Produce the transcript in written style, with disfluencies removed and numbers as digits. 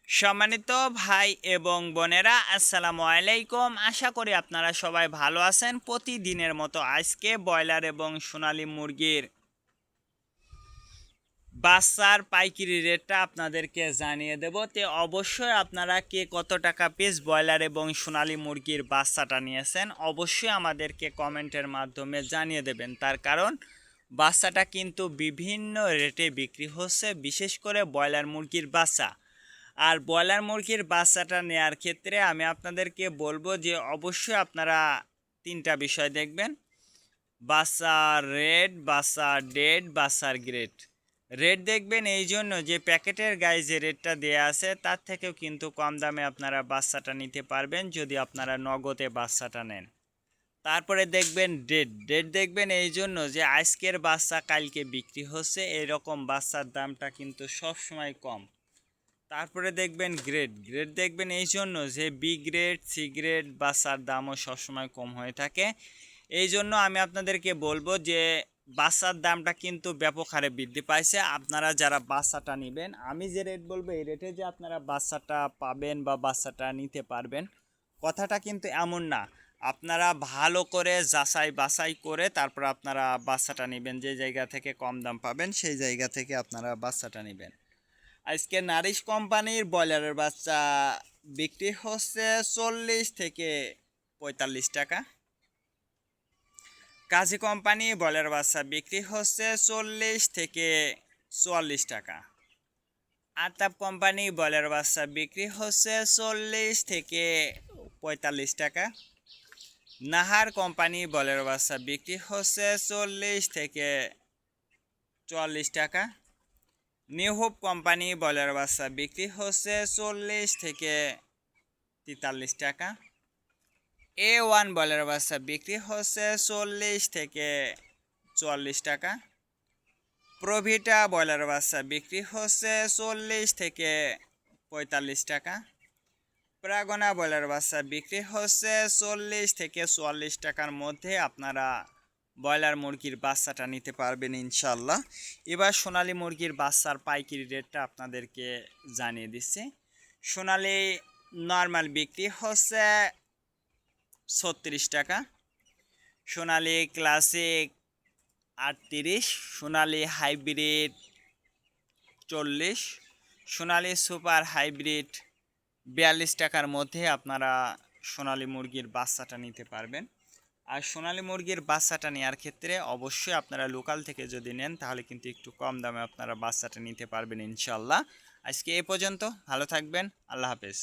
সম্মানিত ভাই এবং বোনেরা, আসসালামু আলাইকুম। আশা করি আপনারা সবাই ভালো আছেন। প্রতিদিনের মতো আজকে ব্রয়লার এবং সোনালী মুরগির বাচ্চার পাইকারি রেটটা আপনাদেরকে জানিয়ে দেব। অবশ্যই আপনারা কে কত টাকা পিস ব্রয়লার এবং সোনালী মুরগির বাচ্চাটা নিয়েছেন অবশ্যই আমাদেরকে কমেন্টের মাধ্যমে জানিয়ে দেবেন। তার কারণ বাচ্চাটা কিন্তু বিভিন্ন রেটে বিক্রি হচ্ছে, বিশেষ করে ব্রয়লার মুরগির বাচ্চা। আর ব্রয়লার মুরগির বাচ্চাটা নেয়ার ক্ষেত্রে আমি আপনাদেরকে বলবো যে অবশ্যই আপনারা তিনটা বিষয় দেখবেন: বাচ্চার রেট, বাচ্চার ডেট, বাচ্চার গ্রেড। রেট দেখবেন এই জন্য যে প্যাকেটের গায়ে যে রেটটা দেয়া আছে তার থেকেও কিন্তু কম দামে আপনারা বাচ্চাটা নিতে পারবেন যদি আপনারা নগদে বাচ্চাটা নেন। তারপরে দেখবেন ডেট। ডেট দেখবেন এই জন্য যে আজকের বাচ্চা কালকে বিক্রি হচ্ছে, এরকম বাচ্চার দামটা কিন্তু সবসময় কম। তারপরে দেখবেন গ্রেড। গ্রেড দেখবেন এই জন্য যে বি গ্রেড, সি গ্রেড বাচ্চার দামও সবসময় কম হয়ে থাকে। এই জন্য আমি আপনাদেরকে বলবো যে বাচ্চার দামটা কিন্তু ব্যাপক হারে বৃদ্ধি পাইছে। আপনারা যারা বাচ্চাটা নেবেন, আমি যে রেট বলবো এই রেটে যে আপনারা বাচ্চাটা পাবেন বা বাচ্চাটা নিতে পারবেন, কথাটা কিন্তু এমন না। আপনারা ভালো করে যাচাই বাছাই করে তারপর আপনারা বাচ্চাটা নেবেন। যে জায়গা থেকে কম দাম পাবেন সেই জায়গা থেকে আপনারা বাচ্চাটা নেবেন। আজকে নারিশ কোম্পানির ব্রয়লারের বাচ্চা বিক্রি হচ্ছে 40 থেকে 45 টাকা। কাজী কোম্পানি ব্রয়লার বাচ্চা বিক্রি হচ্ছে 40 থেকে 44 টাকা। আতাপ কোম্পানি ব্রয়লার বাচ্চা বিক্রি হচ্ছে 40 থেকে 45 টাকা। নাহার কোম্পানি ব্রয়লার বাচ্চা বিক্রি হচ্ছে 40 থেকে 44 টাকা। নিউ হোপ কোম্পানি ব্রয়লার বাচ্চা বিক্রি হচ্ছে 40 থেকে 43 টাকা। A1 ব্রয়লার বাচ্চা বিক্রি হচ্ছে 40 থেকে 44 টাকা। প্রভিটা ব্রয়লার বাচ্চা বিক্রি হচ্ছে 40 থেকে 45 টাকা। প্রাগনা ব্রয়লার বাচ্চা বিক্রি হচ্ছে 40 থেকে 44 টাকার মধ্যে আপনারা ব্রয়লার মুরগির বাচ্চাটা নিতে পারবেন ইনশাল্লাহ। এবার সোনালী মুরগির বাচ্চার পাইকারি রেটটা আপনাদেরকে জানিয়ে দিচ্ছি। সোনালী নর্মাল বিক্রি হচ্ছে 36 টাকা। সোনালী ক্লাসিক 38, সোনালী হাইব্রিড 40, সোনালী সুপার হাইব্রিড 42 টাকার মধ্যে আপনারা সোনালী মুরগির বাচ্চাটা নিতে পারবেন। আর সোনালী মুরগির বাচ্চাটা নেওয়ার ক্ষেত্রে অবশ্যই আপনারা লোকাল থেকে যদি নেন তাহলে কিন্তু একটু কম দামে আপনারা বাচ্চাটা নিতে পারবেন ইনশাল্লাহ। আজকে এ পর্যন্ত, ভালো থাকবেন, আল্লাহ হাফেজ।